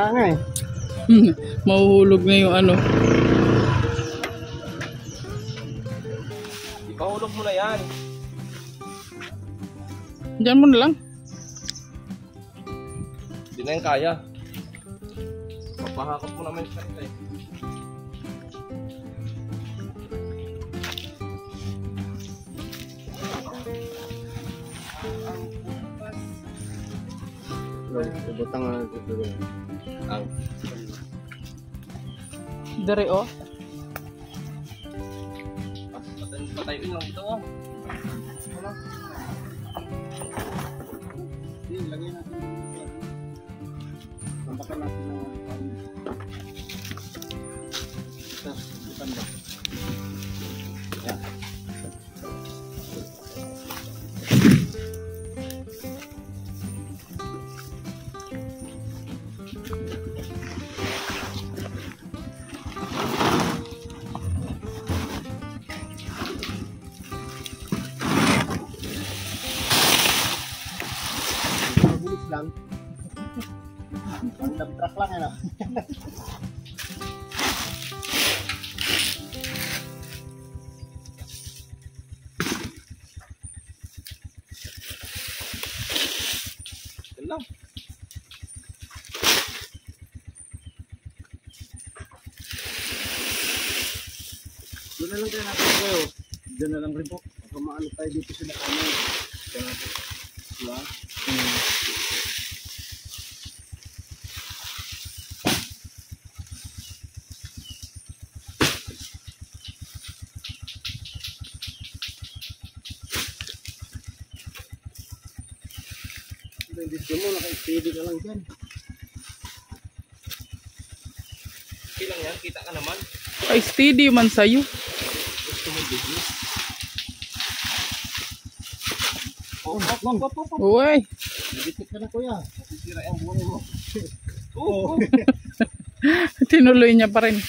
Kaya nga eh. Mahuhulog na yung ano. Ipahulog mo na yan. Diyan mo na lang. Hindi na yan kaya. Papahakot mo naman sa ito eh. Butang nga dito. Ang Dari oh. patayuin lang ito oh. Lagyan natin. Tampakan natin ng bukan ba? Yan. Lang. Ang dump truck lang ano. Yan lang. Doon na lang tayo natin kayo. Doon na lang rin po. Baka maano tayo dito sa dakanan. Diyan natin. Diba? Dito mo, naka-steady ka lang dyan. Okay lang yan, kita ka naman. Ay, steady man sa'yo. Gusto mo business. Uy. Nagikit ka na kuya. Masisira yung buhay mo. Oo. Tinuloy niya pa rin.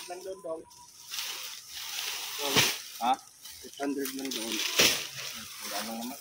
Lang doon daw. Ha? 600 lang doon. Wala lang naman.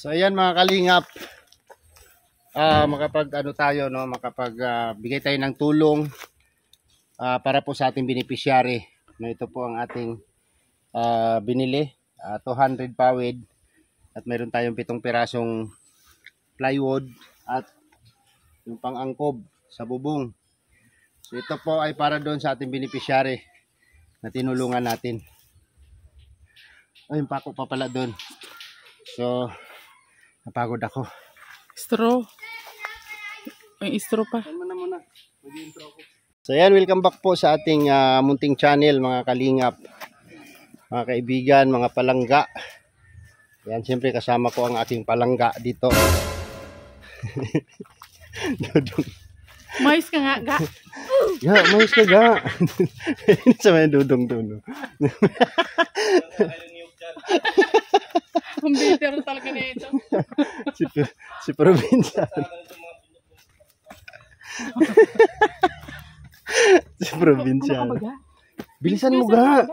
So ayan mga kalingap, makapag ano tayo, no, makapag bigay tayo ng tulong para po sa ating beneficiary. No, ito po ang ating binili, 200 pawid at meron tayong 7 pirasong plywood at yung pang-angkob sa bubong. So ito po ay para doon sa ating beneficiary na tinulungan natin. Ay, yung pako pa pala doon. So napagod ako. Straw. May straw pa. Muna. So yan, welcome back po sa ating munting channel mga kalingap. mga kaibigan, mga palangga. Yan, siyempre kasama ko ang aking palangga dito. Dudong. Mais ka nga, ga. Ya, mais ka ga. Sa may dudong tuno. Ang bitter talaga na ito. Si probinsya. Si probinsya. Bilisan mo ga.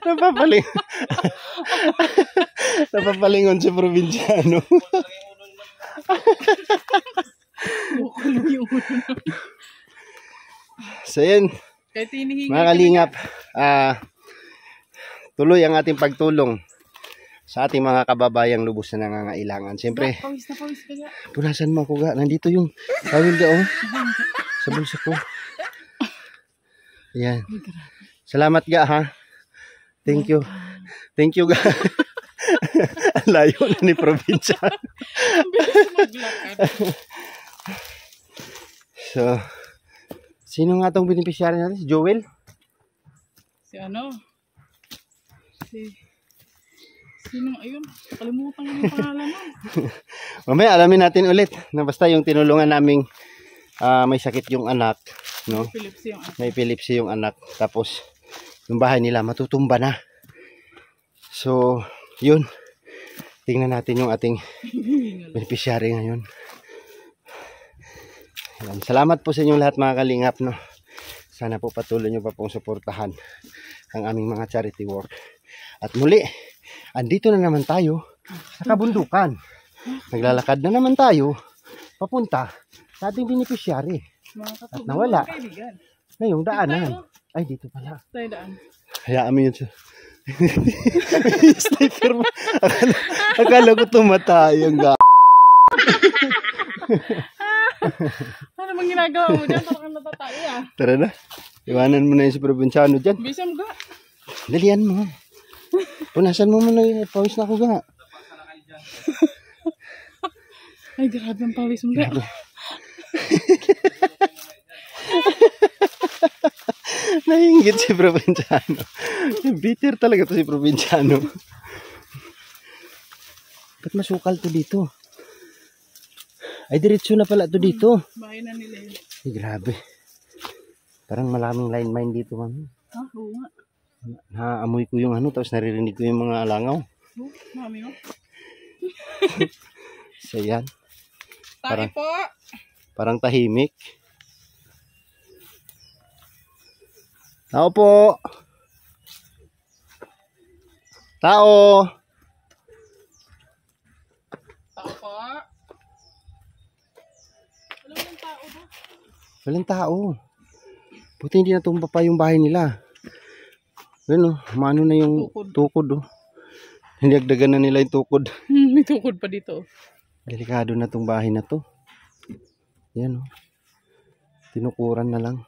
Napapaling. Napapalingon si probinsyano. So yun, Kahit hinihingi. mga kalingap, tuloy ang ating pagtulong sa ating mga kababayang lubos na nangangailangan. Siyempre, Pawis na pawis ka ga. punasan mo ako ga. Nandito yung tawil ga oh. Sa bulsa ko. Ayan. Salamat ga ha. Thank you. Thank you ga. Ang layo na ni probinsya. Ang bilis maglakad. So, sino nga itong beneficiary natin? Si Joel? Si ano? Sinong ayun? Kalimutan ko yung pangalan mo. Mamaya alamin natin ulit na basta yung tinulungan naming may sakit yung anak, no? Philips yung ano. May epilepsy yung anak. Tapos, yung bahay nila matutumba na. So, yun. Tingnan natin yung ating beneficiary ngayon. Yan. Salamat po sa inyong lahat mga kalingap, no? Sana po patuloy nyo pa pong suportahan ang aming mga charity work. At muli, andito na naman tayo sa kabundukan. Naglalakad na naman tayo papunta sa ating beneficiary. At nawala na yung daanan. Ay, dito pala. Tayo daan. Hayaan mo yun siya. Sniper mo. Akala ko tumatay ang Ano bang ginagawa mo dyan? Parang natatayo ah. Tara na. Iwanan mo na yung si probinsyano dyan. Bisa mo ga. Dalian mo. Punasan mo muna yung pawis na ako ga. Ay, grabe ang pawis mo ga. Nainggit si probinsyano. Bitter talaga to si probinsyano. Ba't masukal to dito? Ay, diretso na pala to dito. Bahay na nila yun. Ay, grabe. Parang malaming line mine dito, mami. Ha? Oo nga. Naamoy ko yung ano, tapos naririnig ko yung mga alangaw. Oh, mami mo. So, yan. Tayo po. Parang tahimik. Tao po. Tao. Tao po. Wala lang tao ba? Walang tao. Buti hindi natumba pa yung bahay nila. Ano, maano na yung tukod oh. Hinagdagan na nila yung tukod. May tukod pa dito. Delikado na tong bahay na to. Yan oh. Tinukuran na lang.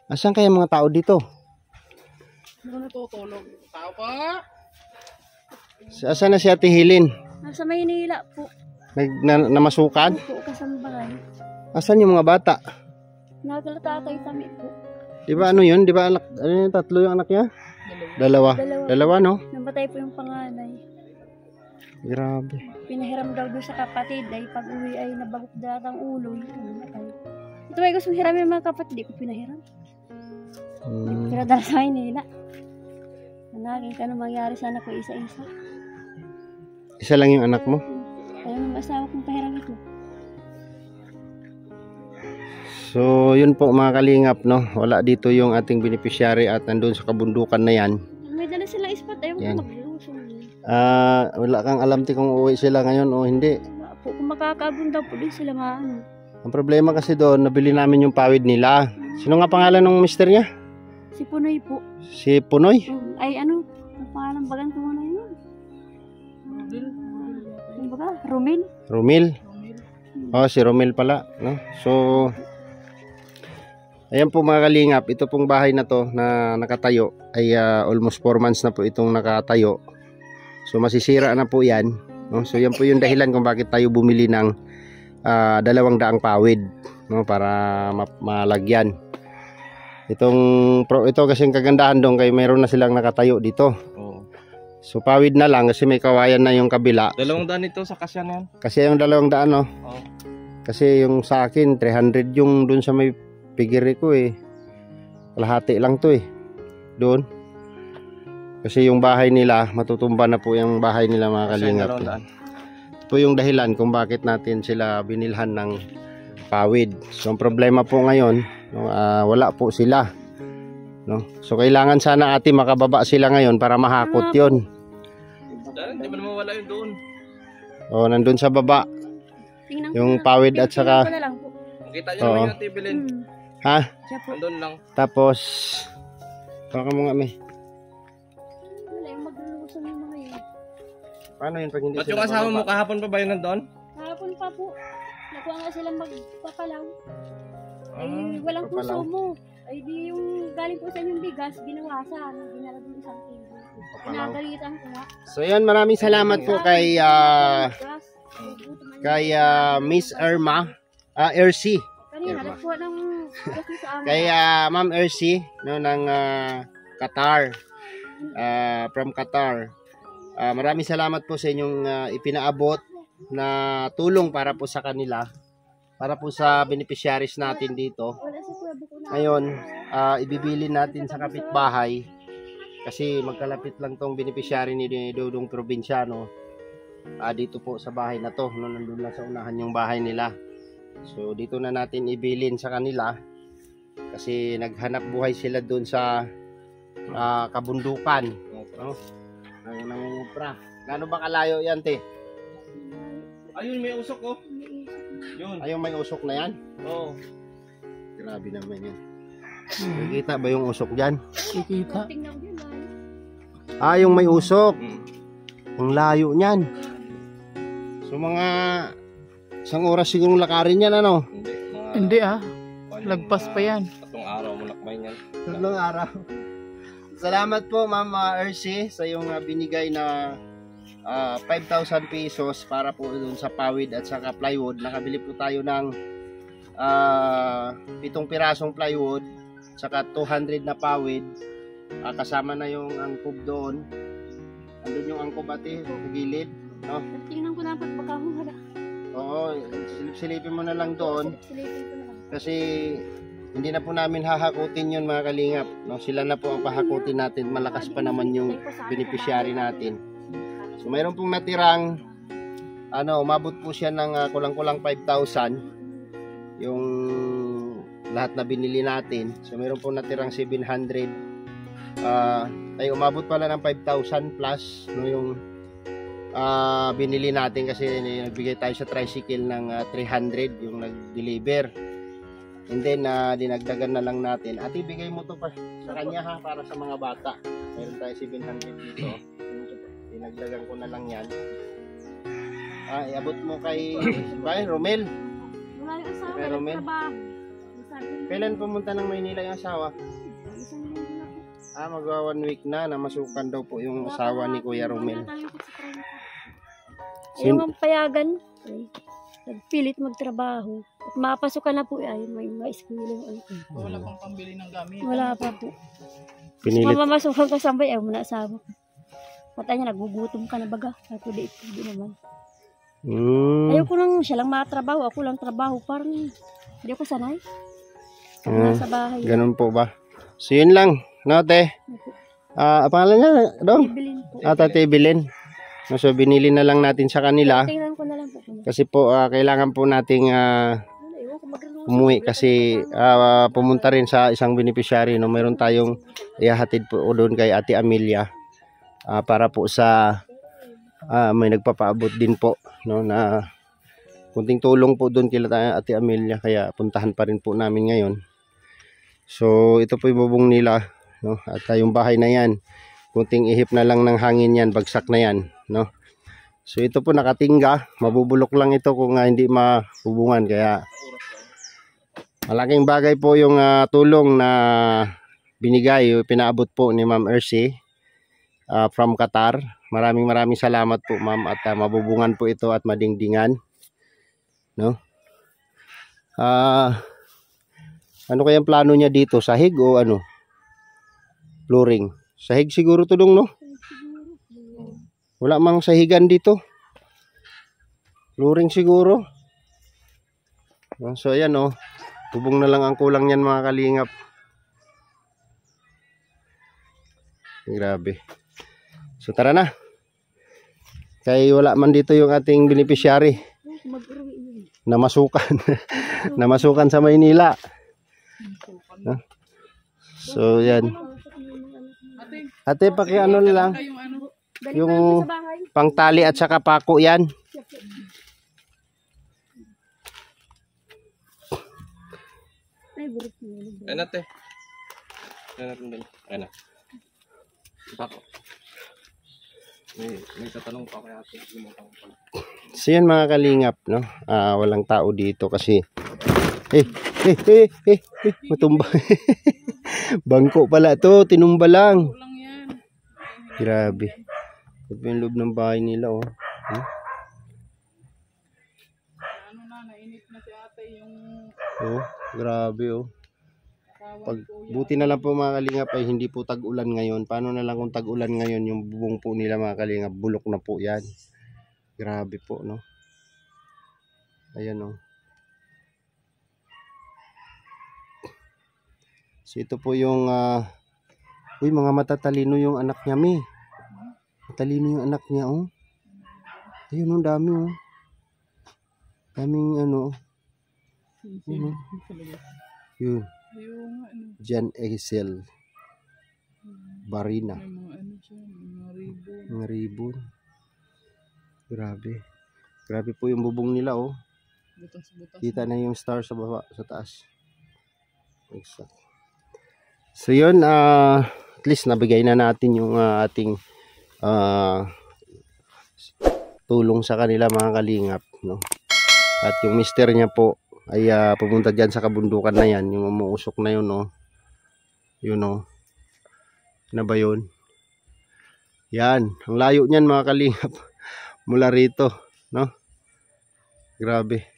Asan kaya mga tao dito? Ano natutulog? Tao po. Asan na si Ate Hilin? Nasa Maynila po. Namasukan? Po kasambahay. Asan yung mga bata? Naglatatay kami po. Di ba ano yun? Di ba anak, ano yun, tatlo yung anak niya? Dalawa. Dalawa. No? Namatay po yung panganay. Grabe. Pinahiram daw doon sa kapatid ay pag uwi ay nabagok datang ulo. Namatay. Ito ay gusto hiramin ng mga kapatid. Di ko pinahiram. Pero dahil sa Maynila. Naging ka na mangyari sana ko isa-isa. Isa lang yung anak mo? Kaya nung asawa kong pahiram ito. So, yun po mga kalingap, no? Wala dito yung ating beneficiary at nandun sa kabundukan na yan. May dala silang spot. Ayaw Yan. ko maglusong. Wala kang alam kung uuwi sila ngayon o hindi. Wala po. Kung makakabon daw po din sila maano. Ang problema kasi doon, nabili namin yung pawid nila. Sino nga pangalan ng mister niya? Si Punoy po. Si Punoy? Ay ano? Ang pangalan bagan ko na yun. Ano ba? Romil? Romil? Oh, si Romil pala, no? So, ayan po mga kalingap, ito pong bahay na to na nakatayo ay almost 4 months na po itong nakatayo. So masisira na po yan, no? So yan po yung dahilan kung bakit tayo bumili ng 200 pawid, no, para malagyan. Ito kasing kagandahan doon kay mayroon na silang nakatayo dito. Oo. So pawid na lang kasi may kawayan na yung kabila. 200 ito sa kasya na yan. Kasi yung 200 no. Oo. Kasi yung sa akin 300 yung doon sa may pigiri ko eh. Kalahati lang to eh. Doon. Kasi yung bahay nila, matutumba na po yung bahay nila mga kalingap. Ito po yung dahilan kung bakit natin sila binilhan ng pawid. So ang problema po ngayon, no, wala po sila. No? So kailangan sana ate makababa sila ngayon para mahakot yon. Hindi mo mawala yun doon. O nandun sa baba. Tingnan ko Yung na. pawid at Tingnan saka ko na lang po. Makita nyo Oo. naman yung tibilin. ha? Siya po. Andun lang. Tapos baka mo nga may. Wala yung maglulusan yung mga yun. Paano yun pag hindi Ba't yung asawa mo kahapon pa ba yun nandun? Kahapon pa po. Nakuha nga silang magpapalaw. Ay, Ah, walang papalaw. puso mo. Ay, di yung galing po sa inyong bigas, binawasan. Dinala doon isang kilo. Papalaw. Nagalitan ko nga. So yan, maraming salamat po kay Bigas. Gugutom na kay yun. Miss Irma, Ercy. Kanina, nagkuha ng bigas mo sa amin. Kay Ma'am Ercy no ng Qatar. From Qatar. Maraming salamat po sa inyong ipinaabot na tulong para po sa kanila. Para po sa beneficiaries natin dito. Wala si Kuya Buko na. Ngayon, ibibili natin sa kapitbahay kasi magkalapit lang tong beneficiary ni Dodong Provinciano dito po sa bahay na to, no, nandun lang sa unahan yung bahay nila. So dito na natin ibilin sa kanila kasi naghanap buhay sila doon sa kabundukan, no? Ang nangungupra. Gaano ba kalayo yan, te? Ayun, may usok oh. Yun. Ayun, may usok na yan? Oo. Grabe naman yan. Nakikita ba yung usok dyan? Kikita. Tingnan ko yun. Yung may usok. Mm. Ang layo niyan. So mga isang oras sigurong lakarin yan, ano? Hindi. Mga, Hindi ah. mga Lagpas pa yan. 3 araw mo lakbay niyan. Tatlong araw. Salamat po, Ma'am Ercy, sa yung binigay na 5,000 pesos para po dun sa pawid at saka plywood. Nakabili po tayo ng 7 pirasong plywood saka 200 na pawid. Kasama na yung angkob doon. Andun yung angkob ate sa gilid, no? Tingnan ko na pagpaka mo. Wala. Oo, silip-silipin mo na lang doon Silipin ko na lang. kasi hindi na po namin hahakutin yun mga kalingap, no? Sila na po ang pahakutin natin, malakas pa naman yung beneficiary natin. So mayroon pong natirang umabot po siya ng kulang-kulang 5,000 yung lahat na binili natin. So mayroon pong natirang 700 ay umabot pala ng 5,000 plus, no, yung binili natin kasi nagbigay tayo sa tricycle ng 300 yung nag-deliver. And then dinagdagan na lang natin. At ibigay mo to pa sa kanya ha, para sa mga bata. Meron tayo 700 dito. Dinagdagan ko na lang yan. Iabot mo kay Romel. Wala yung asawa. Pero, Walang Mel, trabaho. Sabi niya, kailan pumunta ng Maynila yung asawa? isang linggo na po. Magwa 1 week na masukan daw po yung asawa ni Kuya Romel. Yung ang payagan, ay, nagpilit magtrabaho. At mapasukan na po ay may ma-school yung ano. Wala pang pambili ng gamit. Wala pa po. Pinilit. Mamamasukan ka sambay, ay muna asawa ko. Patay niya, nagugutom ka na baga. Ako di naman. Ayoko lang, siya lang matrabaho, ako lang trabaho. Parang hindi ako sanay. Nasa bahay. Ganun po ba? So yun lang, no te? Pangalan niya, Dong? Bibilin po. Tate Bilin. So binili na lang natin sa kanila Tingnan ko na lang po. kasi po kailangan po nating Ayoko magrelusyon. umuwi kasi pumunta rin sa isang beneficiary, no. Meron tayong ihahatid po doon kay Ate Amelia para po sa may nagpapaabot din po, no, na kunting tulong po doon kila Ate Amelia, kaya puntahan pa rin po namin ngayon. So ito po yung bubong nila, no, at yung bahay na yan, kunting ihip na lang ng hangin yan, bagsak na yan, no. So ito po nakatingga, mabubulok lang ito kung hindi mabubungan, kaya malaking bagay po yung tulong na binigay, pinaabot po ni Ma'am Ercy from Qatar. Maraming salamat po, ma'am, at mabubungan po ito at madingdingan, no. Ano kayang plano niya dito? Sahig o ano? Flooring. Sahig siguro to dong, no? Wala mang sahigan dito. Flooring siguro. So ayan, oh. Bubong na lang ang kulang niyan, mga kalingap. Grabe. So tara na. Kaya wala man dito yung ating beneficiary. Namasukan. Namasukan sa Maynila. Huh? So yan. Ate, pakiano lang. Yung pangtali at saka pako yan. Ayan ate. Ayan natin din. Ayan na. Bako. May tatanong pa kaya ate. So yan, mga kalingap, no? Walang tao dito kasi matumba. Bangko pala to, tinumba lang. Lang yan. Grabe. Ito yung loob ng bahay nila, oh. Ano na, nainit na si ate yung Oh, grabe, oh. tawag ko. Buti na lang po, mga kalingap, ay hindi po tag-ulan ngayon. Paano na lang kung tag-ulan ngayon, yung bubong po nila, mga kalingap, bulok na po yan. Grabe po, no? Ayan, oh. So ito po yung uy, mga matatalino yung anak niya, mi. Matalino yung anak niya, oh. Ayun, oh, dami, oh. Daming ano, yun, oh. Yun. Yung ano, Jan Excel Barina. may mga ano siya, mga ribbon. Mga ribbon. Grabe. Grabe po yung bubong nila, oh. Butas-butas. Kita na yung star sa baba, sa taas. Exact. So yun, at least nabigay na natin yung ating tulong sa kanila, mga kalingap, no? At yung mister niya po ay pumunta dyan sa kabundukan na yan, yung umuusok na yun, no? Yun, no? Na ba yun? Yan, ang layo niyan, mga kalingap. Mula rito, no? Grabe.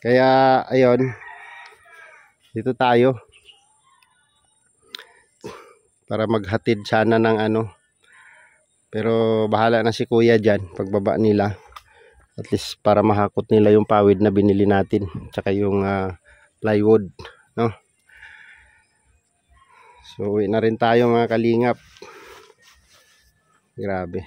Kaya ayun, dito tayo para maghatid sana ng ano, pero bahala na si kuya dyan pagbaba nila, at least para mahakot nila yung pawid na binili natin tsaka yung plywood, no? So uwi na rin tayo, mga kalingap. Grabe.